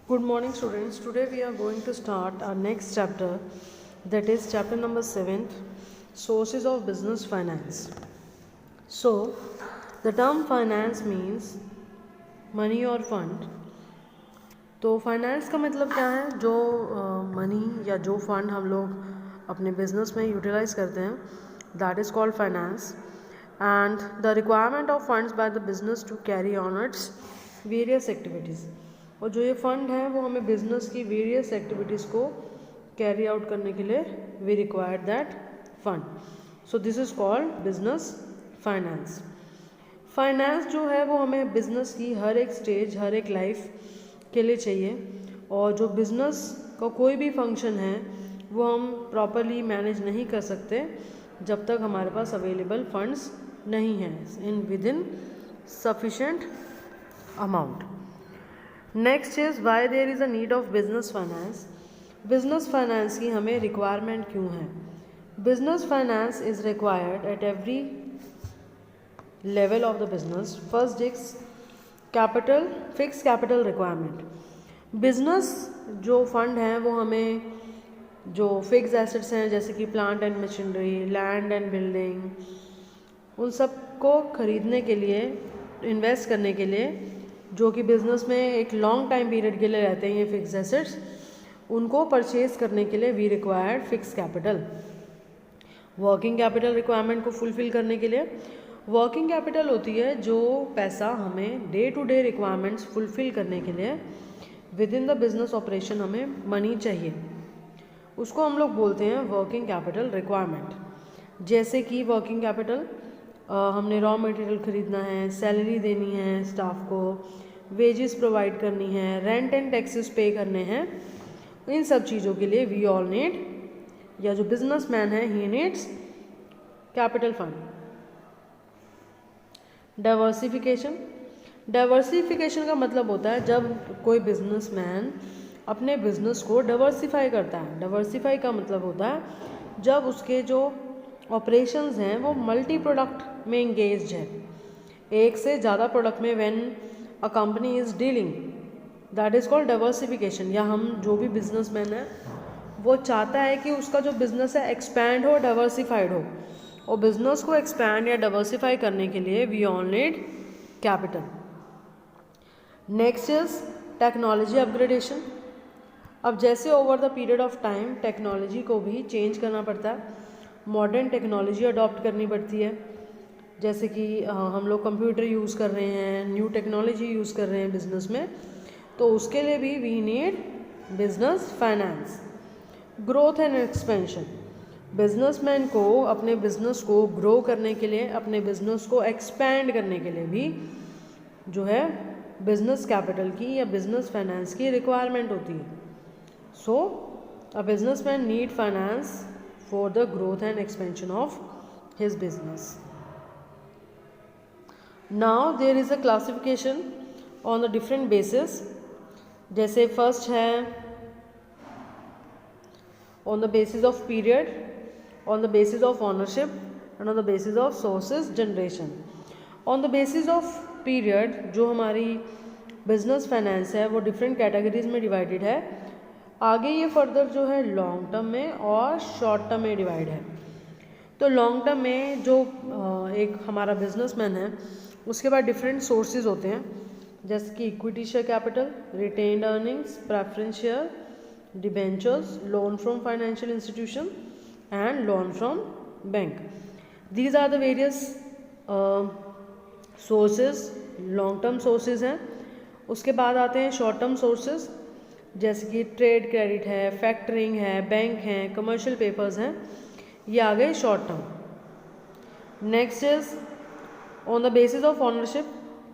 Good morning, students. Today we are going to start our next chapter, that is chapter number 7, Sources of Business Finance. So, the term finance means money or fund. तो finance का मतलब क्या है? जो money या जो fund हम लोग अपने बिजनेस में यूटिलाइज करते हैं, that is called finance. And the requirement of funds by the business to carry on its various activities. और जो ये फंड है वो हमें बिजनेस की वेरियस एक्टिविटीज़ को कैरी आउट करने के लिए we require that fund. So this is called business finance. Finance जो है वो हमें बिजनेस की हर एक स्टेज, हर एक लाइफ के लिए चाहिए. और जो बिजनेस का कोई भी फंक्शन है वो हम प्रॉपरली मैनेज नहीं कर सकते जब तक हमारे पास अवेलेबल फंड्स नहीं हैं with insufficient amount. Next is why there is a need of business finance. Business finance की हमें रिक्वायरमेंट क्यों है? Business finance is required at every level of the business. First is capital, fix capital requirement. Business जो fund हैं वो हमें जो fix assets हैं जैसे कि plant and machinery, land and building, उन सब को खरीदने के लिए, इन्वेस्ट करने के लिए, जो कि बिजनेस में एक लॉन्ग टाइम पीरियड के लिए रहते हैं ये फिक्स एसेट्स, उनको परचेज करने के लिए we require fix capital. Working capital requirement को फुलफिल करने के लिए, वर्किंग कैपिटल होती है जो पैसा हमें day to day requirements fulfil करने के लिए within the business operation हमें मनी चाहिए, उसको हम लोग बोलते हैं वर्किंग कैपिटल रिक्वायरमेंट. जैसे कि वर्किंग कैपिटल हमने रॉ मटेरियल खरीदना है, सैलरी देनी है स्टाफ को, वेजेस प्रोवाइड करनी है, रेंट एंड टैक्सेस पे करने हैं. इन सब चीज़ों के लिए वी ऑल नीड, या जो बिजनेसमैन है he needs capital fund. Diversification. Diversification का मतलब होता है जब कोई बिजनेसमैन अपने बिजनेस को डाइवर्सिफाई करता है. डाइवर्सिफाई का मतलब होता है जब उसके जो ऑपरेशंस हैं वो मल्टी प्रोडक्ट में इंगेज्ड है, एक से ज़्यादा प्रोडक्ट में. When a company is dealing, that is called diversification. या हम जो भी बिजनेसमैन है वो चाहता है कि उसका जो बिजनेस है एक्सपैंड हो, डाइवर्सिफाइड हो. और बिजनेस को एक्सपैंड या डाइवर्सिफाई करने के लिए we all need capital. Next is technology upgradation. अब जैसे over the period of time technology को भी चेंज करना पड़ता है, मॉडर्न टेक्नोलॉजी अडॉप्ट करनी पड़ती है. जैसे कि हम लोग कंप्यूटर यूज़ कर रहे हैं, न्यू टेक्नोलॉजी यूज़ कर रहे हैं बिजनेस में, तो उसके लिए भी we need business finance. Growth and expansion. Businessman को अपने बिजनेस को ग्रो करने के लिए, अपने बिजनेस को एक्सपैंड करने के लिए भी जो है बिजनेस कैपिटल की या बिजनेस फाइनेंस की रिक्वायरमेंट होती है. So a businessman need finance for the growth and expansion of his business. Now there is a classification on the different basis. जैसे फर्स्ट है on the basis of period, on the basis of ownership and on the basis of sources generation. On the basis of period जो हमारी business finance है वो different categories में divided है. आगे ये फर्दर जो है लॉन्ग टर्म में और शॉर्ट टर्म में डिवाइड है. तो लॉन्ग टर्म में जो एक हमारा बिजनेसमैन है उसके बाद डिफरेंट सोर्सेज होते हैं, जैसे कि equity share capital, retained earnings, preference share, debentures, loan from financial institution and loan from bank. These are the various sources. Long term sources हैं. उसके बाद आते हैं शॉर्ट टर्म सोर्सेज, जैसे कि ट्रेड क्रेडिट है, फैक्टरिंग है, बैंक हैं, कमर्शियल पेपर्स हैं. ये आ गए short term. Next is on the basis of ownership.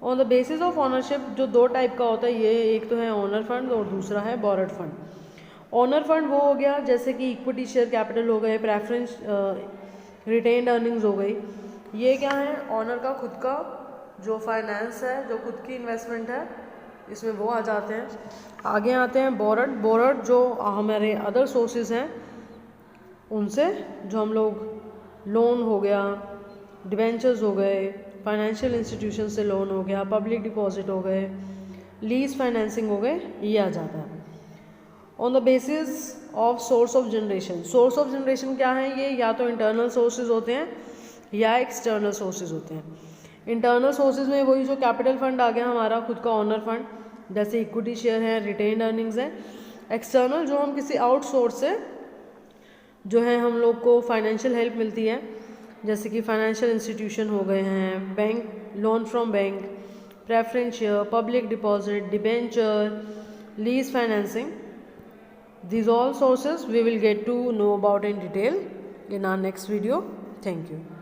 On the basis of ownership जो दो टाइप का होता है, ये एक तो है ऑनर फंड और दूसरा है बोरोड फंड. ऑनर फंड वो हो गया जैसे कि इक्विटी शेयर कैपिटल हो गए, प्रेफरेंस रिटेन्ड अर्निंग्स हो गई. ये क्या है? ऑनर का खुद का जो फाइनेंस है, जो खुद की इन्वेस्टमेंट है, इसमें वो आ जाते हैं. आगे आते हैं बोरोड. बोरोड जो हमारे अदर सोर्सेज हैं उनसे, जो हम लोग लोन हो गया, डिवेंचर्स हो गए, फाइनेंशियल इंस्टीट्यूशन से लोन हो गया, पब्लिक डिपॉजिट हो गए, लीज फाइनेंसिंग हो गए, ये आ जाता है। On the basis of source of generation, source of generation क्या है, ये या तो इंटरनल सोर्सेज होते हैं या एक्सटर्नल सोर्सेज होते हैं। इंटरनल सोर्सेज में वही जो कैपिटल फंड आ गया हमारा खुद का ओनर फंड, जैसे इक्विटी शेयर है, रिटेन्ड अर्निंग्स है। एक्सटर्नल जो हम किसी आउटसोर्स से जो है हम लोग को फाइनेंशियल हेल्प मिलती है, जैसे कि फाइनेंशियल इंस्टीट्यूशन हो गए हैं, bank, loan from bank, preference share, public deposit, debenture, lease financing. These all sources we will get to know about in detail in our next video. Thank you.